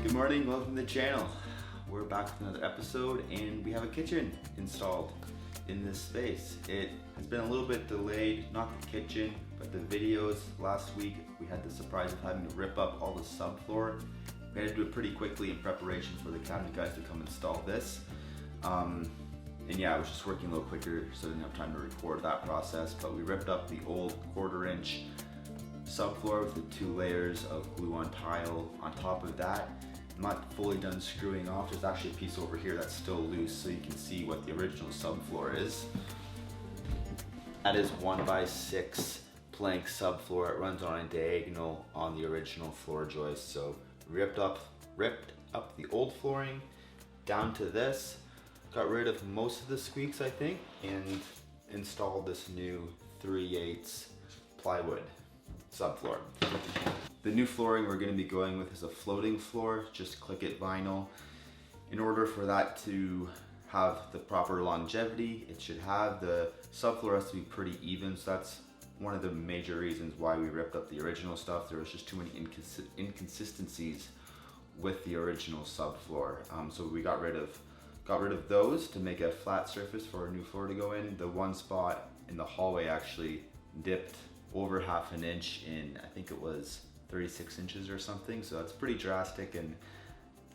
Good morning, welcome to the channel. We're back with another episode and we have a kitchen installed in this space. It has been a little bit delayed, not the kitchen, but the videos. Last week we had the surprise of having to rip up all the subfloor. We had to do it pretty quickly in preparation for the cabinet guys to come install this. And yeah, I was just working a little quicker so I didn't have time to record that process, but we ripped up the old 1/4 inch subfloor with the 2 layers of glue-on tile on top of that. I'm not fully done screwing off. There's actually a piece over here that's still loose so you can see what the original subfloor is. That is 1x6 plank subfloor. It runs on a diagonal on the original floor joist. So ripped up the old flooring down to this, got rid of most of the squeaks I think, and installed this new 3/8 plywood subfloor. The new flooring we're going to be going with is a floating floor, just click it vinyl. In order for that to have the proper longevity it should have, the subfloor has to be pretty even, so that's one of the major reasons why we ripped up the original stuff. There was just too many inconsistencies with the original subfloor, so we got rid of those to make a flat surface for our new floor to go in. The one spot in the hallway actually dipped over 1/2 inch in, I think it was 36 inches or something, so that's pretty drastic and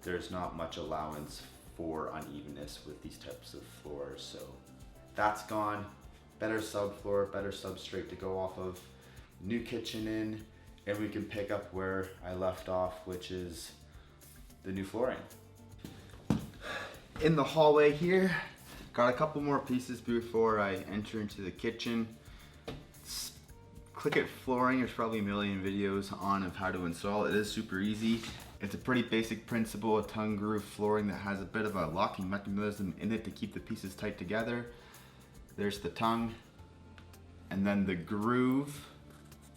there's not much allowance for unevenness with these types of floors. So that's gone. Better subfloor, better substrate to go off of, new kitchen in, and we can pick up where I left off, which is the new flooring. In the hallway here, got a couple more pieces before I enter into the kitchen. Click It flooring, there's probably a million videos on of how to install it. It is super easy. It's a pretty basic principle, a tongue groove flooring that has a bit of a locking mechanism in it to keep the pieces tight together. There's the tongue, and then the groove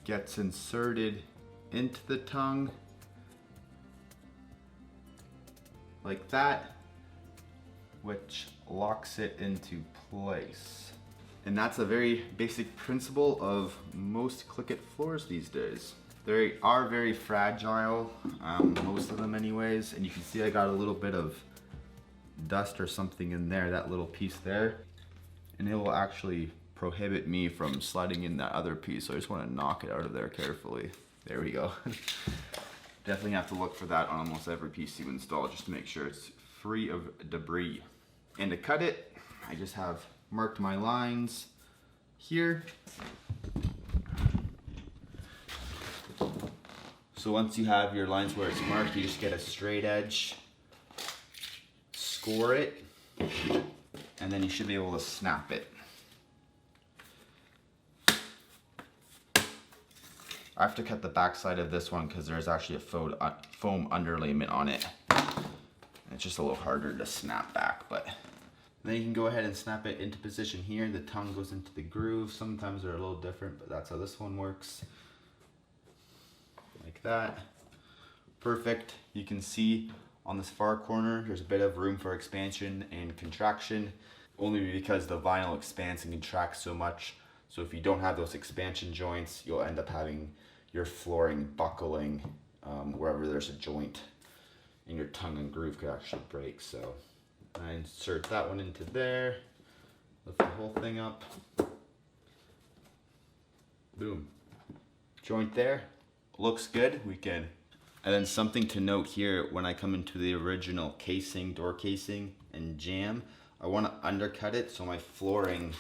gets inserted into the tongue like that, which locks it into place. And that's a very basic principle of most Click It floors these days. They are very fragile, most of them anyways, and you can see I got a little bit of dust or something in there, that little piece there, and it will actually prohibit me from sliding in that other piece, so I just want to knock it out of there carefully. There we go. Definitely have to look for that on almost every piece you install just to make sure it's free of debris. And to cut it, I just have marked my lines here. So once you have your lines where it's marked, you just get a straight edge, score it, and then you should be able to snap it. I have to cut the back side of this one because there's actually a foam underlayment on it. It's just a little harder to snap back, but then you can go ahead and snap it into position here. The tongue goes into the groove. Sometimes they're a little different, but that's how this one works. Like that. Perfect. You can see on this far corner, there's a bit of room for expansion and contraction, only because the vinyl expands and contracts so much. So if you don't have those expansion joints, you'll end up having your flooring buckling wherever there's a joint, and your tongue and groove could actually break. So I insert that one into there, lift the whole thing up, boom, joint there, looks good. We can, and then something to note here, when I come into the original casing, door casing and jamb, I want to undercut it so my flooring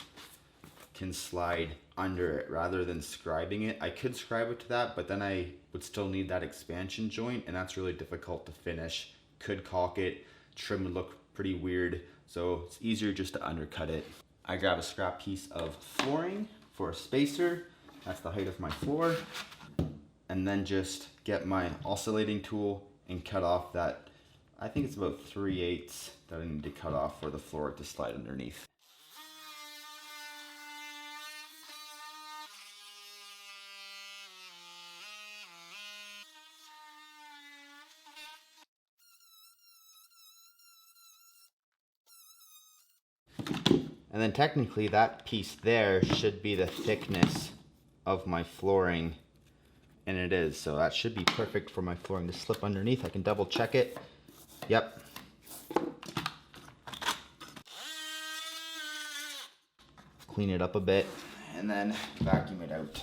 can slide under it rather than scribing it. I could scribe it to that, but then I would still need that expansion joint, and that's really difficult to finish. Could caulk it, trim would look pretty weird, so it's easier just to undercut it. I grab a scrap piece of flooring for a spacer, that's the height of my floor, and then just get my oscillating tool and cut off that, I think it's about 3/8 that I need to cut off for the floor to slide underneath. And then technically that piece there should be the thickness of my flooring and it is. So that should be perfect for my flooring to slip underneath. I can double check it. Yep. Clean it up a bit and then vacuum it out.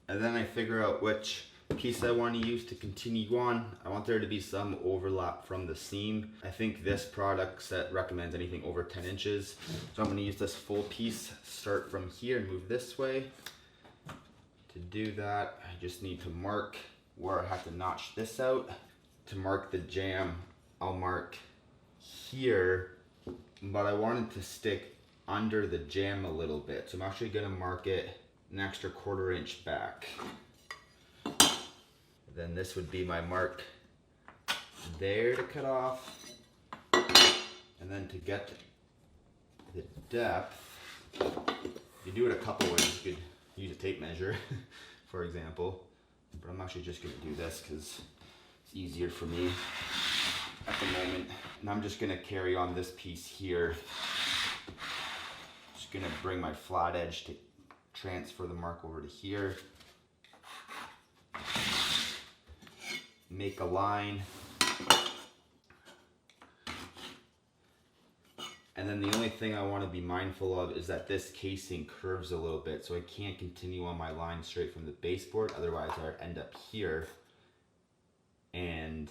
And then I figure out which piece I want to use to continue on. I want there to be some overlap from the seam. I think this product set recommends anything over 10 inches. So I'm going to use this full piece, start from here and move this way. To do that, I just need to mark where I have to notch this out. To mark the jamb, I'll mark here, but I wanted to stick under the jamb a little bit. So I'm actually going to mark it an extra 1/4 inch back. Then this would be my mark there to cut off. And then to get the depth, you do it a couple ways. You could use a tape measure, for example, but I'm actually just gonna do this because it's easier for me at the moment. And I'm just gonna carry on this piece here. Just gonna bring my flat edge to transfer the mark over to here. Make a line. And then the only thing I want to be mindful of is that this casing curves a little bit, so I can't continue on my line straight from the baseboard, otherwise I end up here. And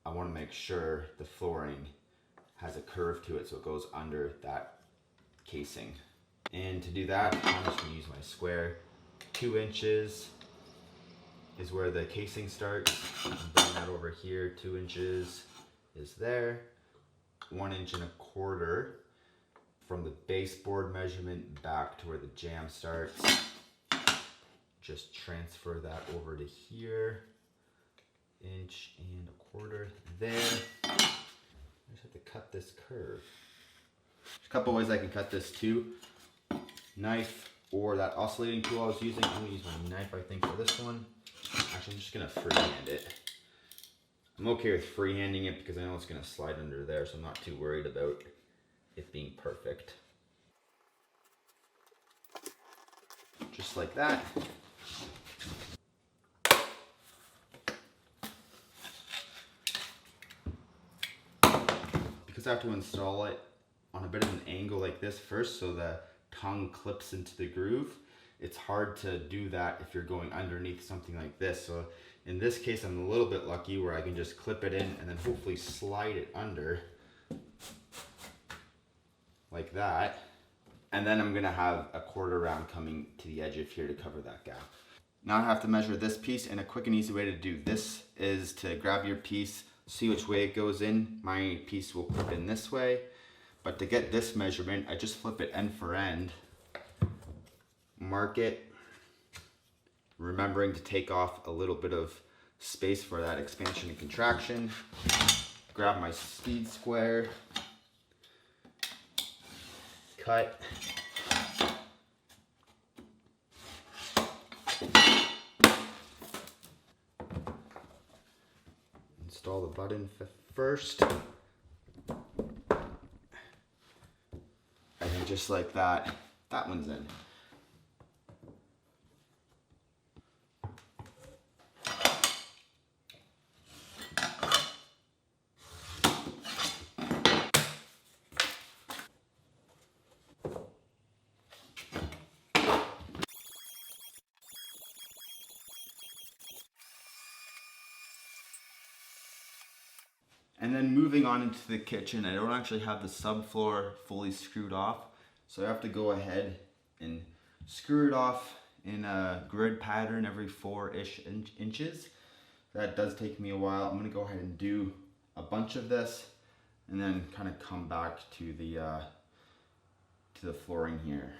I want to make sure the flooring has a curve to it so it goes under that casing. And to do that, I'm just going to use my square. 2 inches is where the casing starts. Bring that over here. 2 inches is there. 1 1/4 inches from the baseboard measurement back to where the jamb starts. Just transfer that over to here. 1 1/4 inches there. I just have to cut this curve. There's a couple ways I can cut this too. Knife or that oscillating tool I was using. I'm going to use my knife, I think, for this one. Actually, I'm just going to freehand it. I'm okay with freehanding it because I know it's going to slide under there, so I'm not too worried about it being perfect. Just like that. Because I have to install it on a bit of an angle like this first so the tongue clips into the groove, it's hard to do that if you're going underneath something like this. So in this case, I'm a little bit lucky where I can just clip it in and then hopefully slide it under like that. And then I'm gonna have a 1/4 round coming to the edge of here to cover that gap. Now I have to measure this piece, and a quick and easy way to do this is to grab your piece, see which way it goes in. My piece will clip in this way, but to get this measurement, I just flip it end for end, mark it, remembering to take off a little bit of space for that expansion and contraction. Grab my speed square, cut, install the button first, and then just like that, that one's in. And then moving on into the kitchen, I don't actually have the subfloor fully screwed off, so I have to go ahead and screw it off in a grid pattern every 4-ish inches. That does take me a while. I'm gonna go ahead and do a bunch of this and then kind of come back to the flooring here.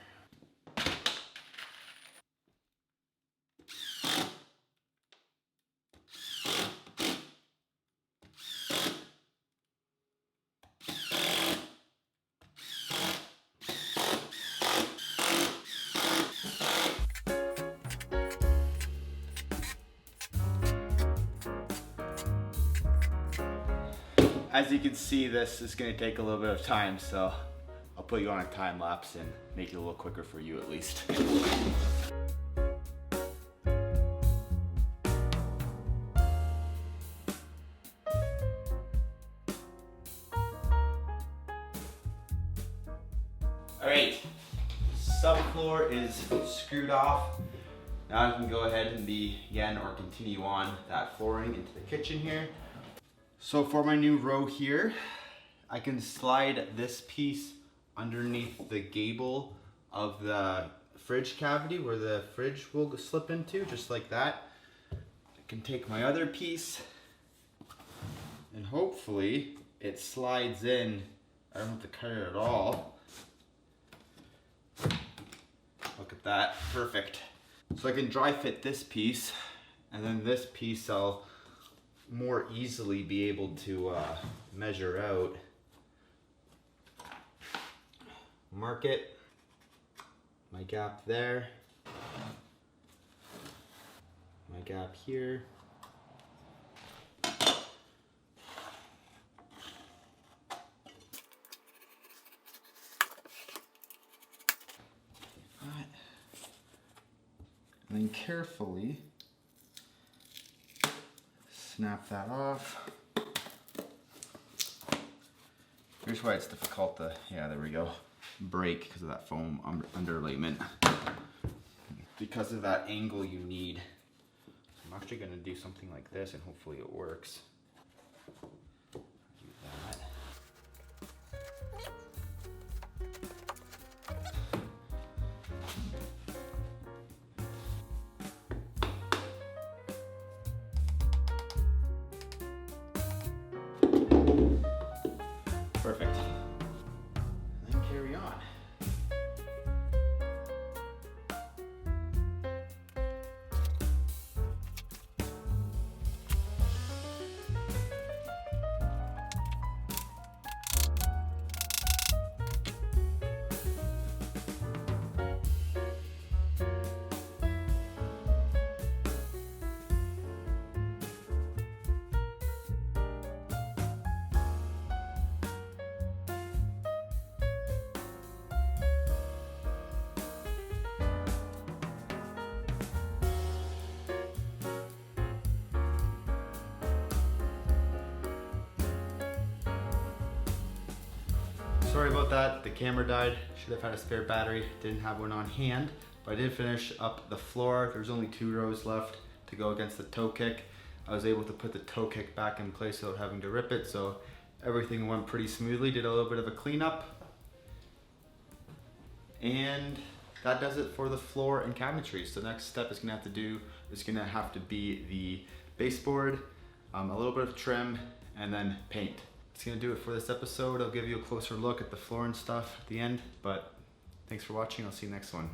As you can see, this is going to take a little bit of time, so I'll put you on a time lapse and make it a little quicker for you at least. Alright, subfloor is screwed off. Now I can go ahead and begin or continue on that flooring into the kitchen here. So for my new row here, I can slide this piece underneath the gable of the fridge cavity where the fridge will slip into, just like that. I can take my other piece and hopefully it slides in. I don't have to cut it at all. Look at that, perfect. So I can dry fit this piece, and then this piece I'll more easily be able to measure out. Mark it, my gap there, my gap here. And then carefully snap that off. Here's why it's difficult to, yeah, there we go, break because of that foam underlayment. Because of that angle you need. I'm actually going to do something like this and hopefully it works. Do that. Perfect. And then carry on. Sorry about that, the camera died. Should have had a spare battery, didn't have one on hand. But I did finish up the floor. There's only 2 rows left to go against the toe kick. I was able to put the toe kick back in place without having to rip it, so everything went pretty smoothly. Did a little bit of a cleanup. And that does it for the floor and cabinetry. So the next step is gonna have to be the baseboard, a little bit of trim, and then paint. That's gonna do it for this episode. I'll give you a closer look at the floor and stuff at the end, but thanks for watching. I'll see you next one.